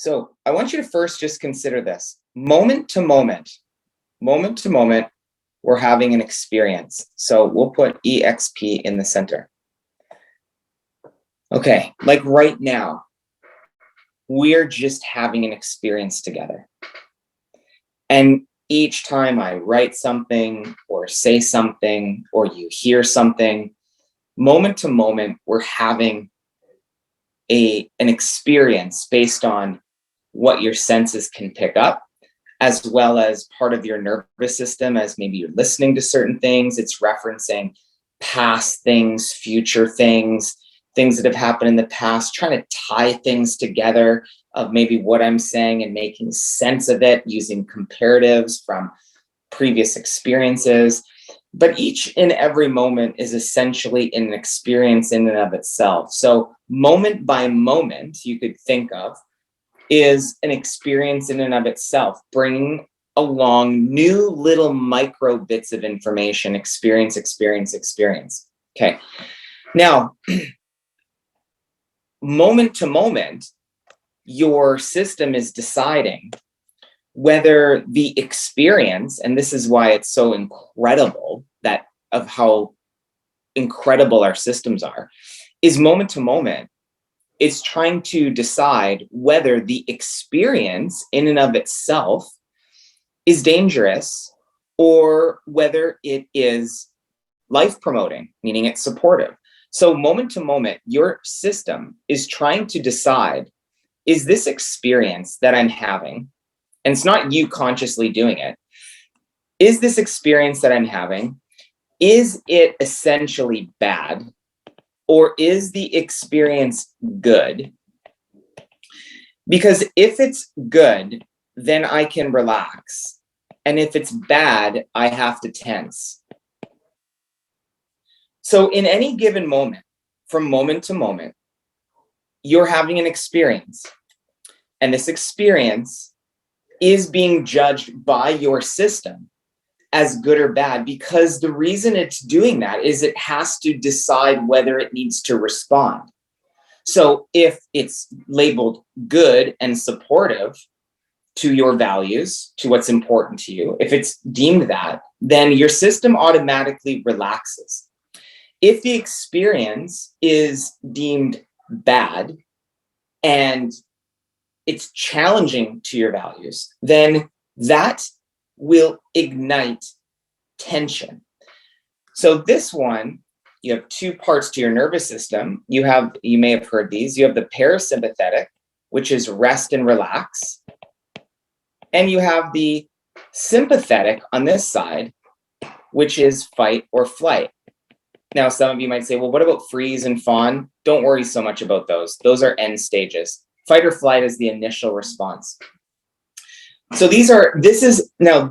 So I want you to first just consider this. Moment to moment, we're having an experience. So we'll put EXP in the center. Okay, like right now, we're just having an experience together. And each time I write something or say something or you hear something, moment to moment, we're having an experience based on what your senses can pick up, as well as part of your nervous system, as maybe you're listening to certain things. It's referencing past things, future things, things that have happened in the past, trying to tie things together of maybe what I'm saying and making sense of it using comparatives from previous experiences. But each and every moment is essentially an experience in and of itself. So moment by moment, you could think of is an experience in and of itself, bringing along new little micro bits of information, experience. Okay. Now, moment to moment, your system is deciding whether the experience, and this is why it's so incredible that of how incredible our systems are, is moment to moment. It's trying to decide whether the experience in and of itself is dangerous or whether it is life promoting, meaning it's supportive. So moment to moment, your system is trying to decide, is this experience that I'm having, and it's not you consciously doing it, is this experience that I'm having, is it essentially bad? Or is the experience good? Because if it's good, then I can relax. And if it's bad, I have to tense. So in any given moment, from moment to moment, you're having an experience. And this experience is being judged by your system as good or bad, because the reason it's doing that is it has to decide whether it needs to respond. So if it's labeled good and supportive to your values, to what's important to you, if it's deemed that, then your system automatically relaxes. If the experience is deemed bad and it's challenging to your values, then that will ignite tension. So this one, you have two parts to your nervous system. You may have heard these. You have the parasympathetic, which is rest and relax. And you have the sympathetic on this side, which is fight or flight. Now, some of you might say, well, what about freeze and fawn? Don't worry so much about those. Those are end stages. Fight or flight is the initial response. So this is a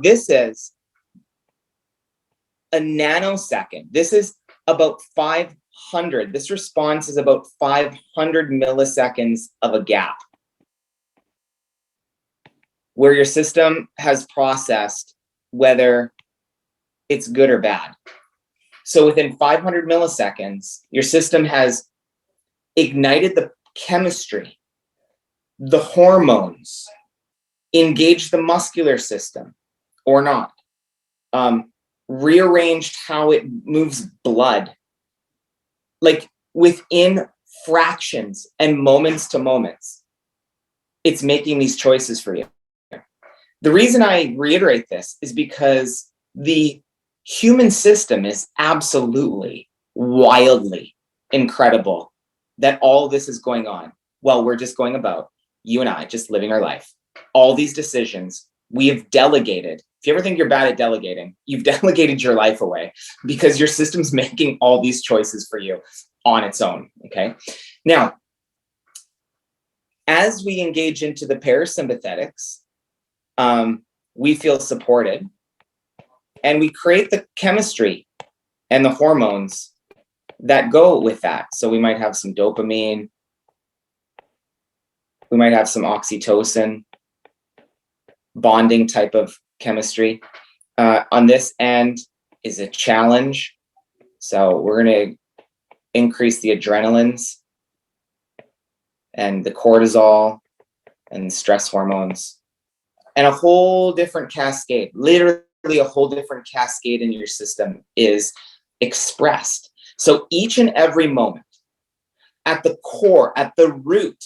nanosecond. This is about 500. This response is about 500 milliseconds of a gap where your system has processed whether it's good or bad. So within 500 milliseconds, your system has ignited the chemistry, the hormones, engaged the muscular system or not, rearranged how it moves blood, like within fractions and moments to moments, it's making these choices for you. The reason I reiterate this is because the human system is absolutely wildly incredible that all this is going on while we're just going about, you and I, just living our life. All these decisions we have delegated. If you ever think you're bad at delegating, you've delegated your life away because your system's making all these choices for you on its own. Okay. Now, as we engage into the parasympathetics, we feel supported and we create the chemistry and the hormones that go with that. So we might have some dopamine, we might have some oxytocin, bonding type of chemistry. On this end is a challenge. So we're going to increase the adrenalines and the cortisol and stress hormones, and a whole different cascade, literally a whole different cascade in your system is expressed. So each and every moment, at the core, at the root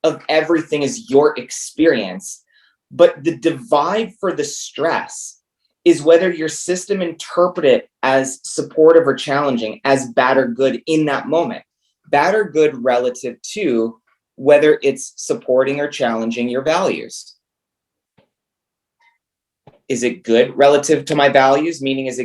of everything is your experience. But the divide for the stress is whether your system interpret it as supportive or challenging, as bad or good in that moment. Bad or good relative to whether it's supporting or challenging your values. Is it good relative to my values? Meaning, does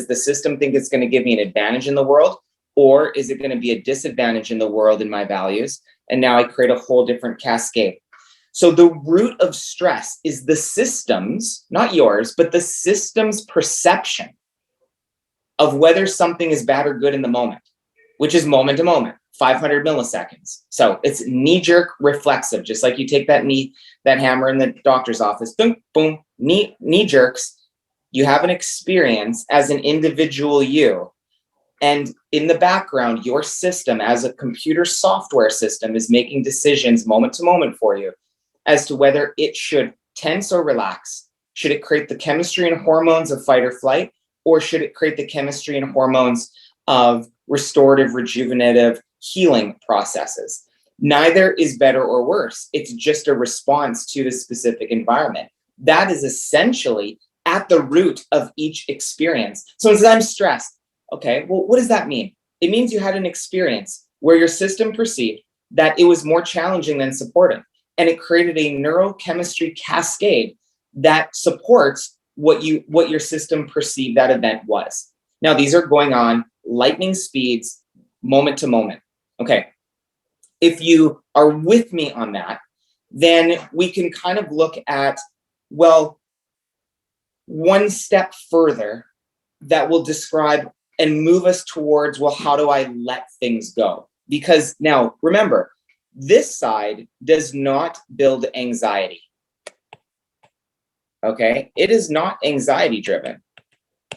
the system think it's going to give me an advantage in the world? Or is it going to be a disadvantage in the world in my values? And now I create a whole different cascade. So the root of stress is the system's, not yours, but the system's perception of whether something is bad or good in the moment, which is moment to moment, 500 milliseconds. So it's knee-jerk reflexive, just like you take that hammer in the doctor's office, boom, boom, knee jerks. You have an experience as an individual you. And in the background, your system as a computer software system is making decisions moment to moment for you as to whether it should tense or relax. Should it create the chemistry and hormones of fight or flight, or should it create the chemistry and hormones of restorative, rejuvenative, healing processes? Neither is better or worse. It's just a response to the specific environment. That is essentially at the root of each experience. So it says, I'm stressed. Okay, well, what does that mean? It means you had an experience where your system perceived that it was more challenging than supportive. And it created a neurochemistry cascade that supports what your system perceived that event was. Now, these are going on lightning speeds, moment to moment. Okay, if you are with me on that, then we can kind of look at, well, one step further that will describe and move us towards, well, how do I let things go? Because now, remember, this side does not build anxiety. Okay, it is not anxiety driven.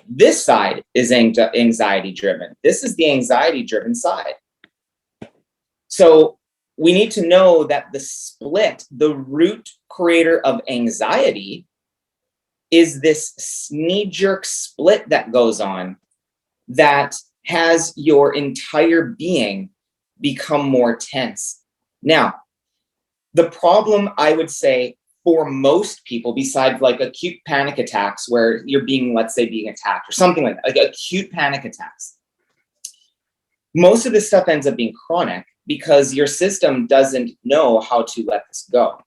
This side is anxiety driven. This is the anxiety driven side. So we need to know that the split, the root creator of anxiety, is this knee-jerk split that goes on that has your entire being become more tense. Now, the problem, I would say, for most people, besides like acute panic attacks where you're being attacked or something like that, like acute panic attacks, most of this stuff ends up being chronic because your system doesn't know how to let this go.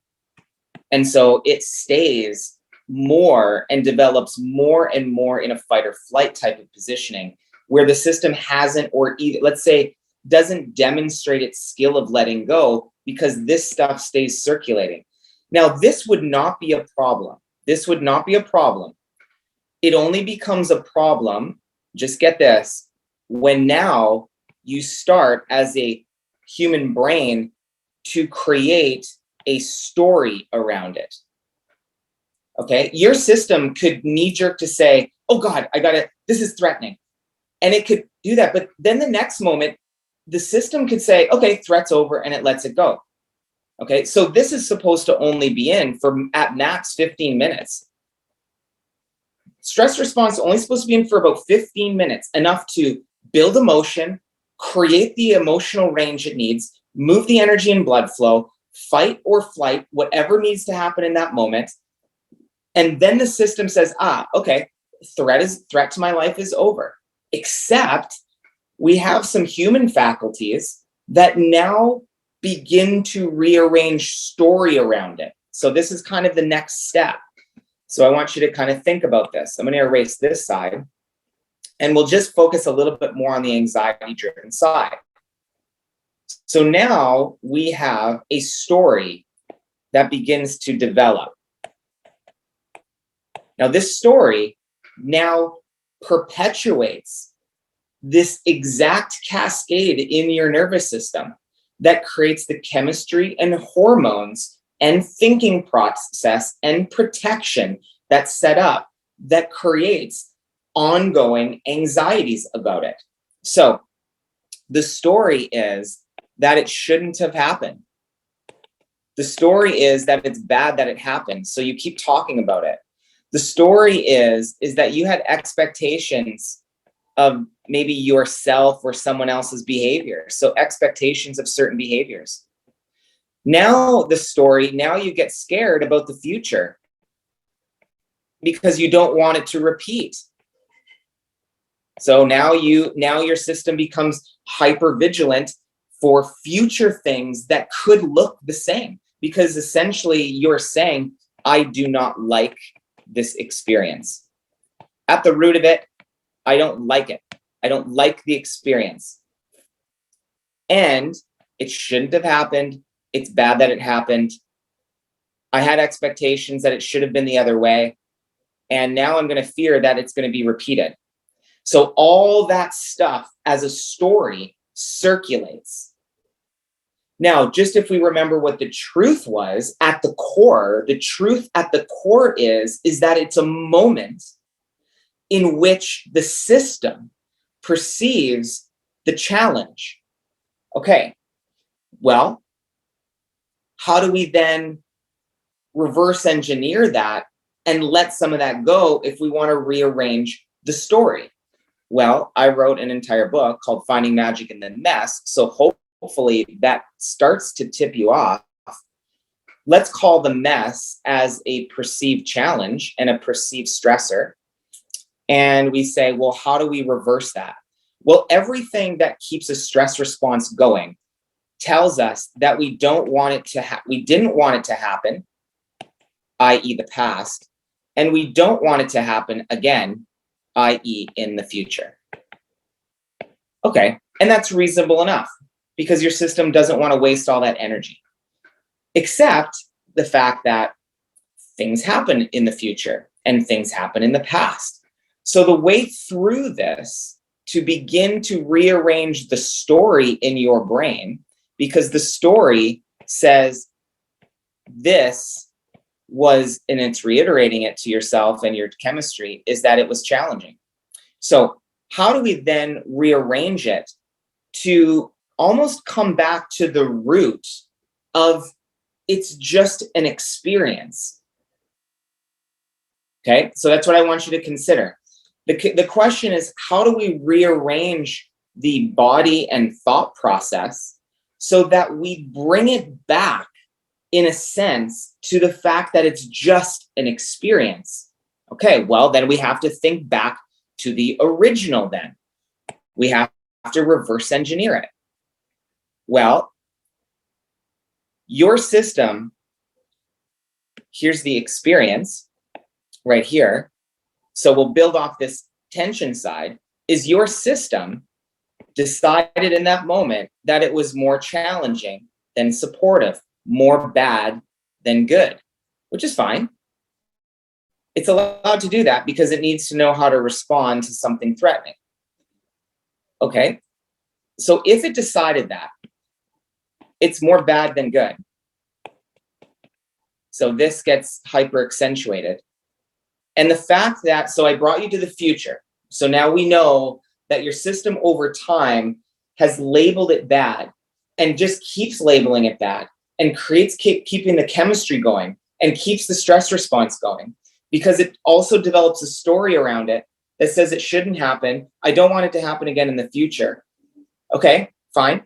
And so it stays more and develops more and more in a fight or flight type of positioning where the system hasn't, or either, let's say, doesn't demonstrate its skill of letting go because this stuff stays circulating. Now, this would not be a problem. This would not be a problem. It only becomes a problem, just get this, when now you start as a human brain to create a story around it. Okay, your system could knee-jerk to say, oh God, this is threatening. And it could do that. But then the next moment, the system could say, okay, threat's over, and it lets it go. Okay, so this is supposed to only be in for at max 15 minutes. Stress response is only supposed to be in for about 15 minutes, enough to build emotion, create the emotional range it needs, move the energy and blood flow, fight or flight, whatever needs to happen in that moment. And then the system says, okay, threat to my life is over. Except we have some human faculties that now begin to rearrange story around it. So this is kind of the next step. So I want you to kind of think about this. I'm going to erase this side, and we'll just focus a little bit more on the anxiety-driven side. So now we have a story that begins to develop. Now this story now perpetuates this exact cascade in your nervous system that creates the chemistry and hormones and thinking process and protection that's set up that creates ongoing anxieties about it. So the story is that it shouldn't have happened. The story is that it's bad that it happened, so you keep talking about it. The story is that you had expectations of maybe yourself or someone else's behavior. So expectations of certain behaviors. Now you get scared about the future because you don't want it to repeat. So now your system becomes hyper vigilant for future things that could look the same, because essentially you're saying, I do not like this experience. At the root of it, I don't like it. I don't like the experience. And it shouldn't have happened. It's bad that it happened. I had expectations that it should have been the other way. And now I'm going to fear that it's going to be repeated. So all that stuff as a story circulates. Now, just if we remember what the truth was at the core, the truth at the core is that it's a moment in which the system perceives the challenge. Okay, well, how do we then reverse engineer that and let some of that go if we want to rearrange the story? Well, I wrote an entire book called Finding Magic in the Mess. So hopefully that starts to tip you off. Let's call the mess as a perceived challenge and a perceived stressor. And we say, well, how do we reverse that? Well, everything that keeps a stress response going tells us that we didn't want it to happen, i.e. the past, and we don't want it to happen again, i.e. in the future. Okay, and that's reasonable enough because your system doesn't want to waste all that energy, except the fact that things happen in the future and things happen in the past. So the way through this to begin to rearrange the story in your brain, because the story says this was, and it's reiterating it to yourself and your chemistry, is that it was challenging. So how do we then rearrange it to almost come back to the root of it's just an experience? Okay, so that's what I want you to consider. The question is, how do we rearrange the body and thought process so that we bring it back, in a sense, to the fact that it's just an experience? Okay, well, then we have to think back to the original then. We have to reverse engineer it. Well, your system, here's the experience right here. So we'll build off this tension side. Is your system decided in that moment that it was more challenging than supportive, more bad than good, which is fine. It's allowed to do that because it needs to know how to respond to something threatening. Okay, so if it decided that it's more bad than good, so this gets hyper accentuated. And the fact that, so I brought you to the future. So now we know that your system over time has labeled it bad and just keeps labeling it bad and keeping the chemistry going and keeps the stress response going, because it also develops a story around it that says it shouldn't happen. I don't want it to happen again in the future. Okay, fine.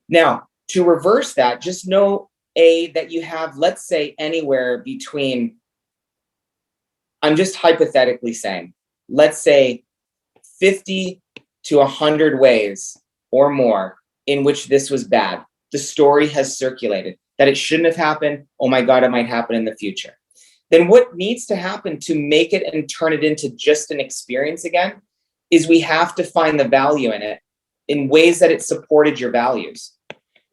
Now, to reverse that, just know that you have, let's say, anywhere between, I'm just hypothetically saying, let's say 50 to 100 ways or more in which this was bad. The story has circulated that it shouldn't have happened. Oh my God, it might happen in the future. Then what needs to happen to make it and turn it into just an experience again is we have to find the value in it in ways that it supported your values.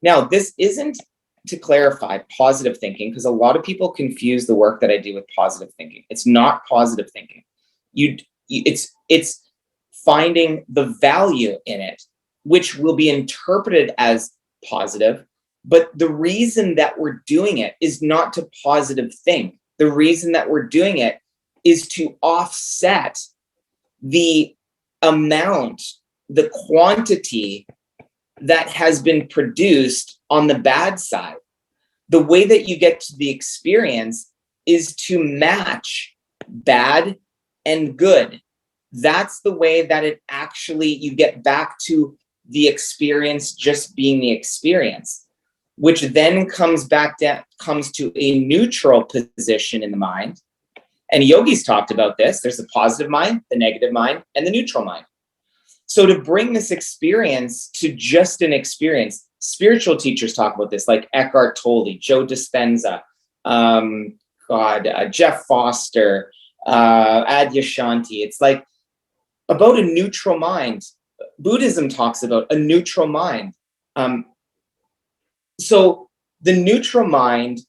Now, this isn't, to clarify, positive thinking, because a lot of people confuse the work that I do with positive thinking. It's not positive thinking. It's finding the value in it, which will be interpreted as positive. But the reason that we're doing it is not to positive think. The reason that we're doing it is to offset the amount, the quantity that has been produced on the bad side. The way that you get to the experience is to match bad and good. That's the way that it actually, you get back to the experience just being the experience, which then comes to a neutral position in the mind. And yogis talked about this. There's the positive mind, the negative mind, and the neutral mind. So to bring this experience to just an experience, spiritual teachers talk about this, like Eckhart Tolle, Joe Dispenza, Jeff Foster, Adyashanti. It's like about a neutral mind. Buddhism talks about a neutral mind. So the neutral mind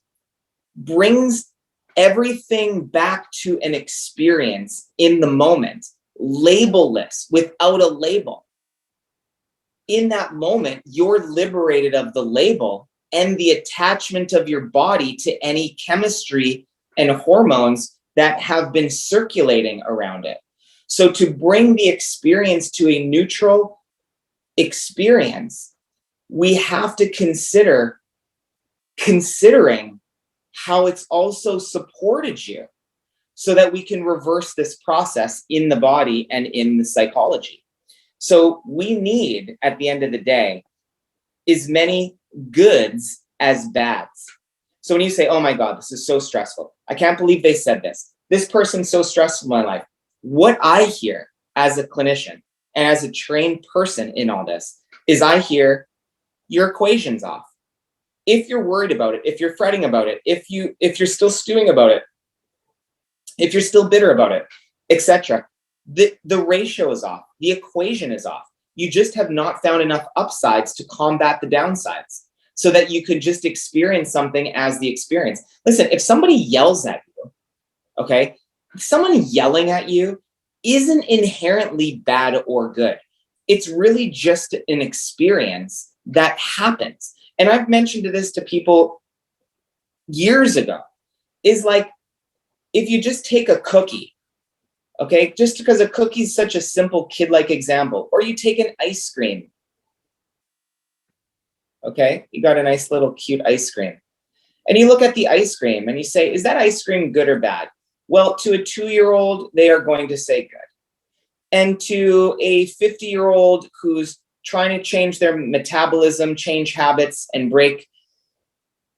brings everything back to an experience in the moment, labelless, without a label. In that moment, you're liberated of the label and the attachment of your body to any chemistry and hormones that have been circulating around it. So to bring the experience to a neutral experience, we have to considering how it's also supported you, so that we can reverse this process in the body and in the psychology. So we need, at the end of the day, as many goods as bads. So when you say, oh my God, this is so stressful, I can't believe they said this. This person's so stressful in my life. What I hear as a clinician and as a trained person in all this is I hear your equation's off. If you're worried about it, if you're fretting about it, if you're still stewing about it, if you're still bitter about it, etc., the ratio is off. The equation is off. You just have not found enough upsides to combat the downsides so that you could just experience something as the experience. Listen, if somebody yells at you, okay, someone yelling at you isn't inherently bad or good. It's really just an experience that happens. And I've mentioned this to people years ago, is like, if you just take a cookie, okay, just because a cookie is such a simple kid-like example, or you take an ice cream, okay, you got a nice little cute ice cream, and you look at the ice cream and you say, is that ice cream good or bad? Well, to a 2-year-old, they are going to say good. And to a 50-year-old who's trying to change their metabolism, change habits, and break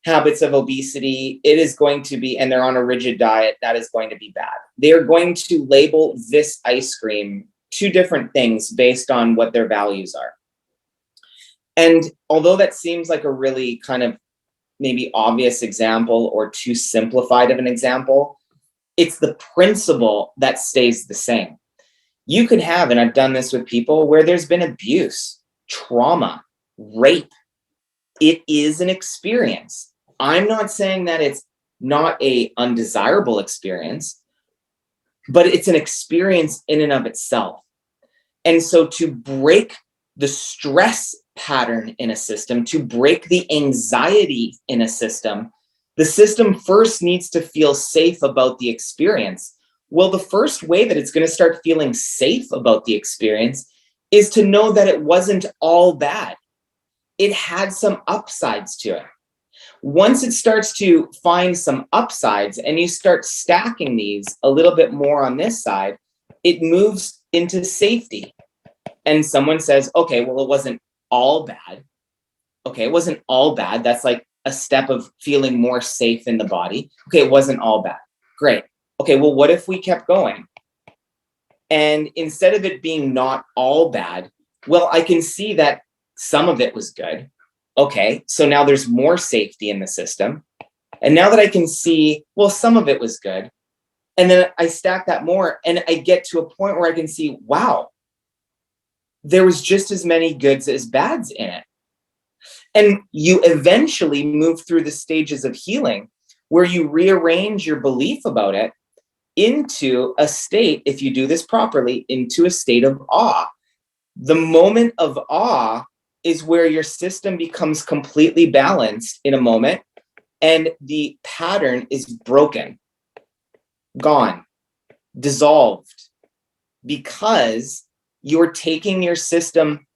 habits of obesity, it is going to be, and they're on a rigid diet, that is going to be bad. They're going to label this ice cream two different things based on what their values are. And although that seems like a really kind of maybe obvious example or too simplified of an example, it's the principle that stays the same. You could have, and I've done this with people, where there's been abuse, trauma, rape. It is an experience. I'm not saying that it's not an undesirable experience, but it's an experience in and of itself. And so to break the stress pattern in a system, to break the anxiety in a system, the system first needs to feel safe about the experience. Well, the first way that it's going to start feeling safe about the experience is to know that it wasn't all bad. It had some upsides to it. Once it starts to find some upsides and you start stacking these a little bit more on this side, it moves into safety. And someone says, okay, well, it wasn't all bad. Okay, it wasn't all bad. That's like a step of feeling more safe in the body. Okay, it wasn't all bad. Great. Okay, well, what if we kept going? And instead of it being not all bad, well, I can see that some of it was good. Okay, so now there's more safety in the system. And now that I can see, well, some of it was good. And then I stack that more and I get to a point where I can see, wow, there was just as many goods as bads in it. And you eventually move through the stages of healing where you rearrange your belief about it into a state, if you do this properly, into a state of awe. The moment of awe is where your system becomes completely balanced in a moment and the pattern is broken, gone, dissolved, because you're taking your system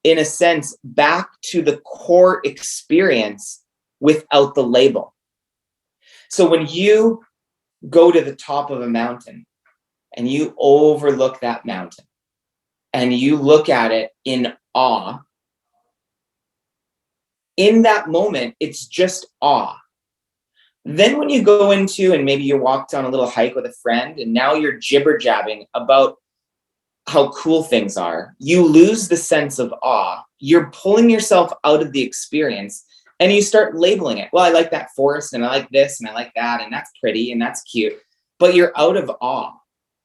in a sense, back to the core experience without the label. So when you go to the top of a mountain and you overlook that mountain and you look at it in awe, in that moment, it's just awe. Then when you go into, and maybe you walked on a little hike with a friend and now you're jibber jabbing about how cool things are, you lose the sense of awe. You're pulling yourself out of the experience and you start labeling it. Well, I like that forest and I like this and I like that and that's pretty and that's cute, but you're out of awe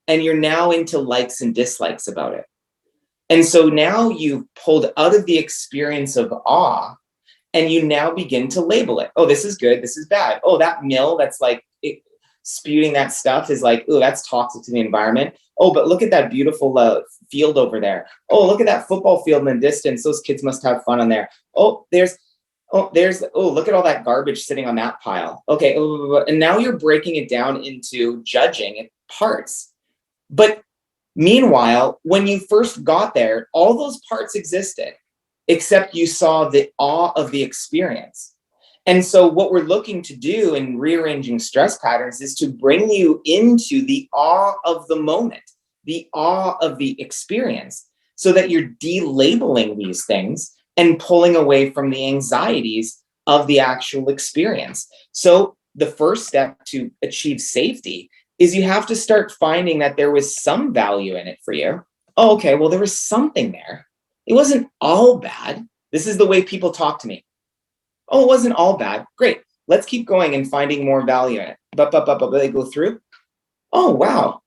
and you're now into likes and dislikes about it. And so now you've pulled out of the experience of awe and you now begin to label it. Oh, this is good. This is bad. Oh, that mill that's like spewing that stuff is like, oh, that's toxic to the environment. Oh, but look at that beautiful field over there. Oh, look at that football field in the distance. Those kids must have fun on there. Oh, look at all that garbage sitting on that pile. Okay. And now you're breaking it down into judging parts. But meanwhile, when you first got there, all those parts existed, except you saw the awe of the experience. And so what we're looking to do in rearranging stress patterns is to bring you into the awe of the moment, the awe of the experience, so that you're delabeling these things and pulling away from the anxieties of the actual experience. So the first step to achieve safety is you have to start finding that there was some value in it for you. Oh, okay, well, there was something there. It wasn't all bad. This is the way people talk to me. Oh, it wasn't all bad. Great. Let's keep going and finding more value in it. But they go through. Oh, wow.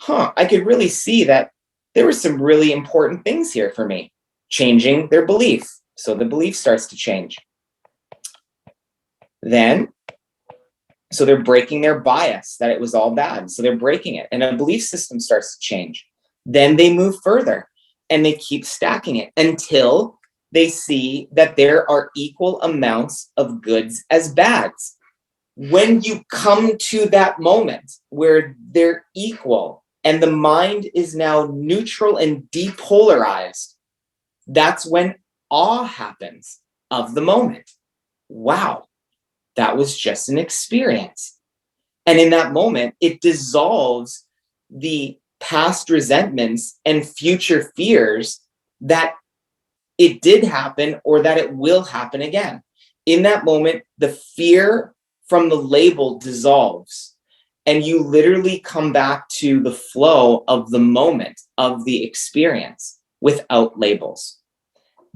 I could really see that there were some really important things here for me. Changing their belief. So the belief starts to change. Then, so they're breaking their bias that it was all bad. So they're breaking it. And a belief system starts to change. Then they move further and they keep stacking it until they see that there are equal amounts of goods as bads. When you come to that moment where they're equal and the mind is now neutral and depolarized, that's when awe happens of the moment. Wow, that was just an experience. And in that moment, it dissolves the past resentments and future fears that it did happen or that it will happen again. In that moment, the fear from the label dissolves and you literally come back to the flow of the moment of the experience without labels.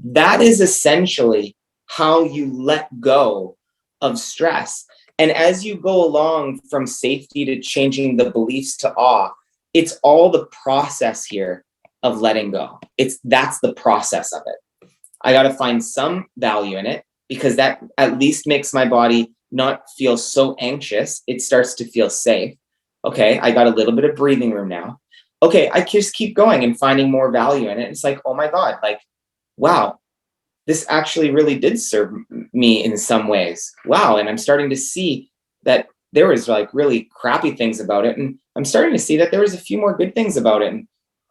That is essentially how you let go of stress. And as you go along from safety to changing the beliefs to awe, it's all the process here of letting go. That's the process of it. I got to find some value in it because that at least makes my body not feel so anxious. It starts to feel safe. Okay, I got a little bit of breathing room now. Okay, I just keep going and finding more value in it. It's like, oh my God, like, wow, this actually really did serve me in some ways. Wow, and I'm starting to see that there was like really crappy things about it. And I'm starting to see that there was a few more good things about it.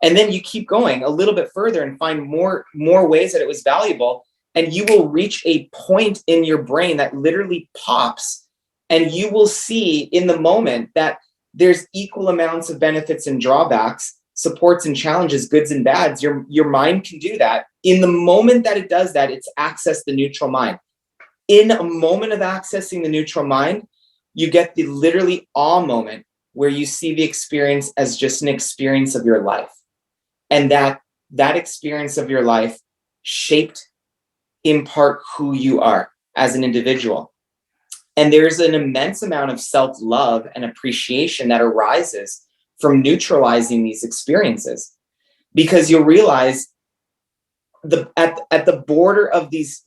And then you keep going a little bit further and find more ways that it was valuable. And you will reach a point in your brain that literally pops. And you will see in the moment that there's equal amounts of benefits and drawbacks, supports and challenges, goods and bads. Your mind can do that. In the moment that it does that, it's access the neutral mind. In a moment of accessing the neutral mind, you get the literally awe moment where you see the experience as just an experience of your life. And that experience of your life shaped in part who you are as an individual. And there's an immense amount of self-love and appreciation that arises from neutralizing these experiences, because you'll realize at the border of these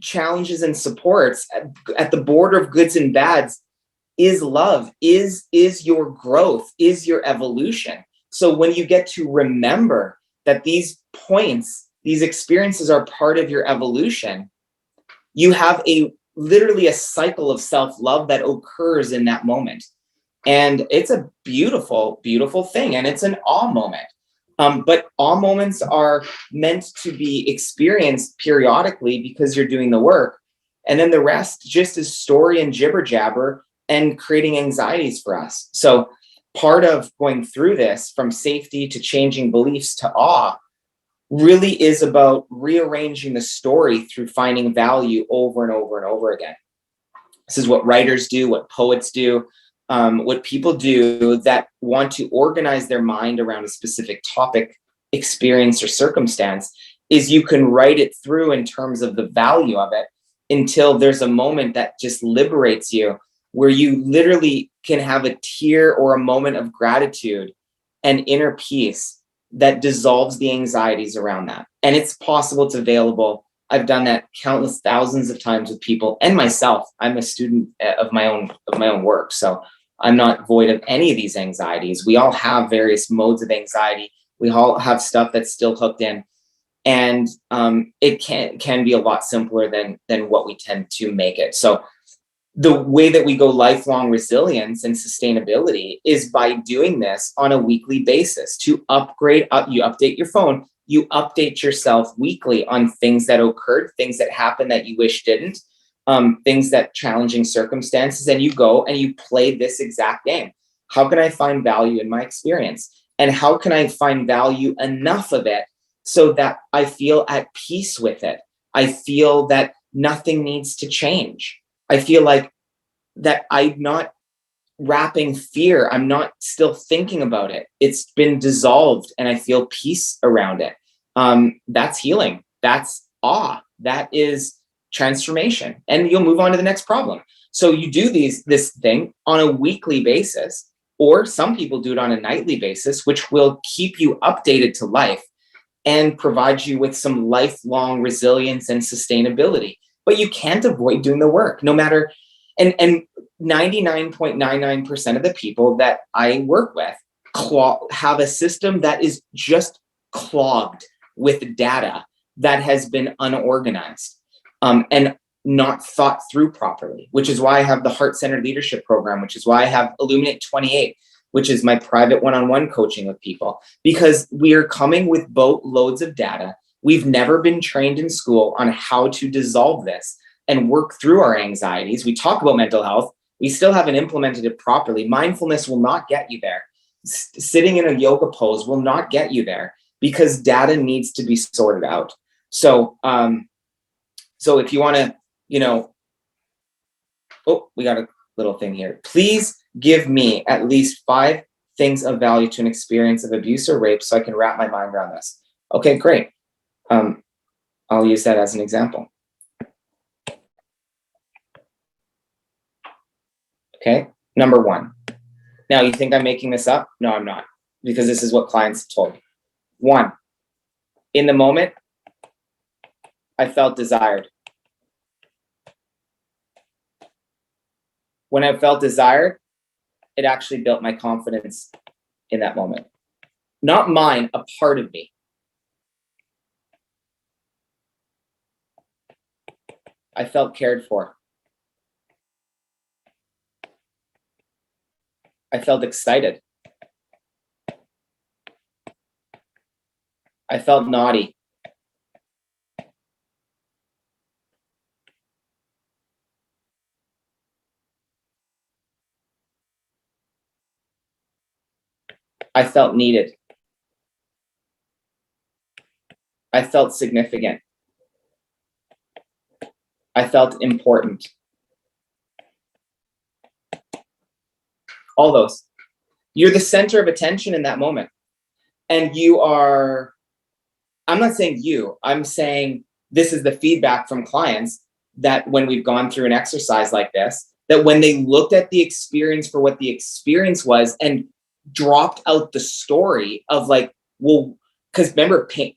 challenges and supports, at the border of goods and bads, is love, is your growth, is your evolution. So when you get to remember that these points, these experiences are part of your evolution, you have literally a cycle of self-love that occurs in that moment. And it's a beautiful, beautiful thing. And it's an awe moment. But all moments are meant to be experienced periodically because you're doing the work. And then the rest just is story and jibber jabber and creating anxieties for us. So part of going through this, from safety to changing beliefs to awe, really is about rearranging the story through finding value over and over and over again. This is what writers do, what poets do, what people do that want to organize their mind around a specific topic, experience, or circumstance, is you can write it through in terms of the value of it until there's a moment that just liberates you, where you literally can have a tear or a moment of gratitude and inner peace that dissolves the anxieties around that. And it's possible, it's available. I've done that countless thousands of times with people and myself. I'm a student of my own work, so I'm not void of any of these anxieties. We all have various modes of anxiety. We all have stuff that's still hooked in, and it can be a lot simpler than what we tend to make it. So the way that we go lifelong resilience and sustainability is by doing this on a weekly basis. To upgrade up, you update your phone, you update yourself weekly on things that occurred, things that happened that you wish didn't, things that challenging circumstances, and you go and you play this exact game. How can I find value in my experience? And how can I find value enough of it so that I feel at peace with it? I feel that nothing needs to change. I feel like that I'm not wrapping fear. I'm not still thinking about it. It's been dissolved and I feel peace around it. That's healing. That's awe. That is transformation. And you'll move on to the next problem. So you do this thing on a weekly basis, or some people do it on a nightly basis, which will keep you updated to life and provide you with some lifelong resilience and sustainability. But you can't avoid doing the work, no matter. And 99.99% of the people that I work with have a system that is just clogged with data that has been unorganized and not thought through properly, which is why I have the Heart-Centered Leadership Program, which is why I have Illuminate 28, which is my private one-on-one coaching with people, because we are coming with boatloads of data. We've never been trained in school on how to dissolve this and work through our anxieties. We talk about mental health. We still haven't implemented it properly. Mindfulness will not get you there. Sitting in a yoga pose will not get you there, because data needs to be sorted out. So, so if you want to, oh, we got a little thing here. Please give me at least 5 things of value to an experience of abuse or rape so I can wrap my mind around this. Okay, great. I'll use that as an example. Okay, number 1. Now, you think I'm making this up? No, I'm not, because this is what clients have told me. 1, in the moment, I felt desired. When I felt desired, it actually built my confidence in that moment. Not mine, a part of me. I felt cared for. I felt excited. I felt naughty. I felt needed. I felt significant. I felt important. All those. You're the center of attention in that moment. And you are, I'm not saying you, I'm saying this is the feedback from clients, that when we've gone through an exercise like this, that when they looked at the experience for what the experience was and dropped out the story of like, well, because remember, pain,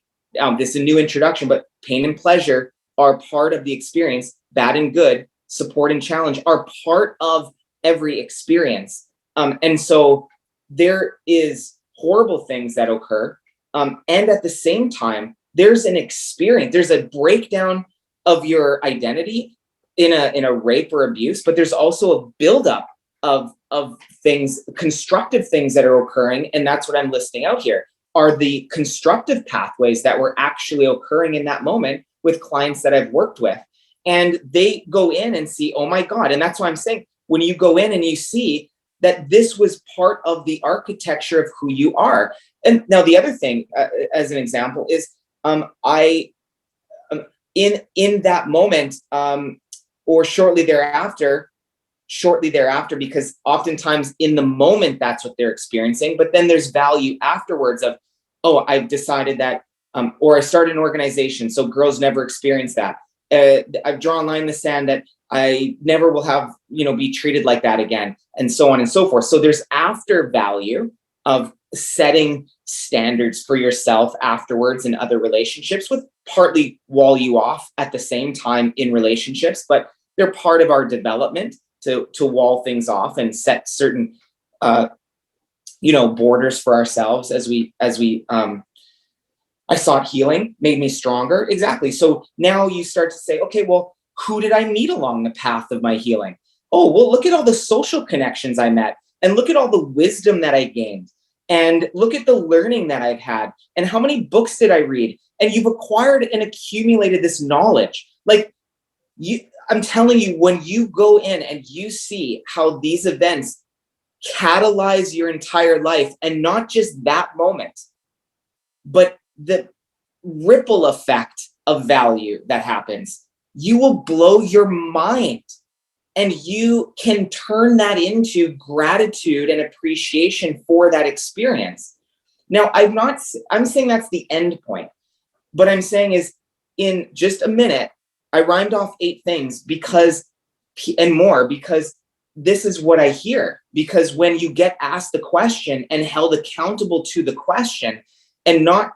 this is a new introduction, but pain and pleasure are part of the experience. Bad and good, support and challenge are part of every experience. And so there is horrible things that occur. And at the same time, there's an experience, there's a breakdown of your identity in a rape or abuse, but there's also a buildup of things, constructive things that are occurring. And that's what I'm listing out here. are the constructive pathways that were actually occurring in that moment with clients that I've worked with. And they go in and see, oh my God. And that's why I'm saying, when you go in and you see that this was part of the architecture of who you are. And now the other thing, as an example, is I in that moment, or shortly thereafter, because oftentimes in the moment that's what they're experiencing, but then there's value afterwards of, oh, I've decided that, or I started an organization so girls never experience that. I've drawn a line in the sand that I never will have, be treated like that again, and so on and so forth. So there's after value of setting standards for yourself afterwards in other relationships, with partly wall you off at the same time in relationships, but they're part of our development to wall things off and set certain borders for ourselves as we I sought healing, made me stronger. Exactly. So now you start to say, okay, well, who did I meet along the path of my healing? Oh, well, look at all the social connections I met, and look at all the wisdom that I gained, and look at the learning that I've had, and how many books did I read? And you've acquired and accumulated this knowledge. I'm telling you, when you go in and you see how these events catalyze your entire life, and not just that moment, but the ripple effect of value that happens, you will blow your mind, and you can turn that into gratitude and appreciation for that experience. Now, I'm saying that's the end point, but I'm saying is, in just a minute, I rhymed off 8 things because this is what I hear. Because when you get asked the question and held accountable to the question, and not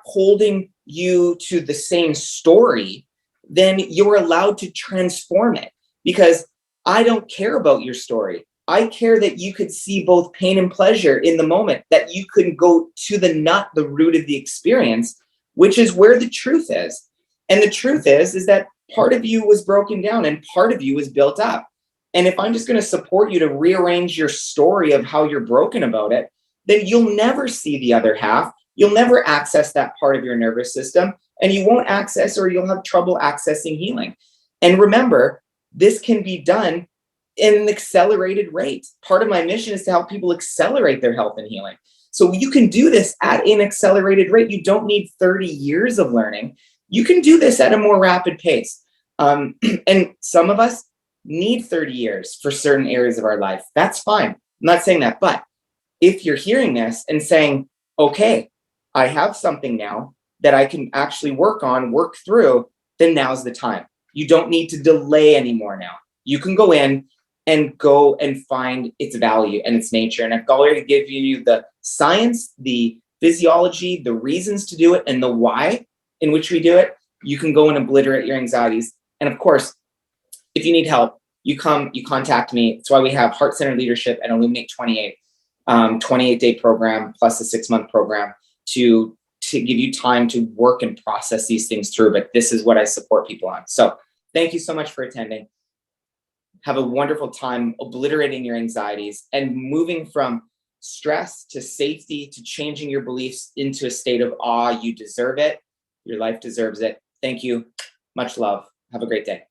holding you to the same story, then you're allowed to transform it. Because I don't care about your story. I care that you could see both pain and pleasure in the moment, that you could go to the root of the experience, which is where the truth is. And the truth is that part of you was broken down and part of you was built up. And if I'm just going to support you to rearrange your story of how you're broken about it, then you'll never see the other half. You'll never access that part of your nervous system, and you won't access, or you'll have trouble accessing healing. And remember, this can be done in an accelerated rate. Part of my mission is to help people accelerate their health and healing. So you can do this at an accelerated rate. You don't need 30 years of learning. You can do this at a more rapid pace. And some of us need 30 years for certain areas of our life. That's fine. I'm not saying that. But if you're hearing this and saying, okay, I have something now that I can actually work through, then now's the time. You don't need to delay anymore now. You can go in and find its value and its nature. And I've already given you the science, the physiology, the reasons to do it, and the why in which we do it. You can go and obliterate your anxieties. And of course, if you need help, you contact me. That's why we have Heart-Centered Leadership and Illuminate 28, 28-day program plus a 6-month program to give you time to work and process these things through. But this is what I support people on. So thank you so much for attending. Have a wonderful time obliterating your anxieties and moving from stress to safety to changing your beliefs into a state of awe. You deserve it. Your life deserves it. Thank you. Much love. Have a great day.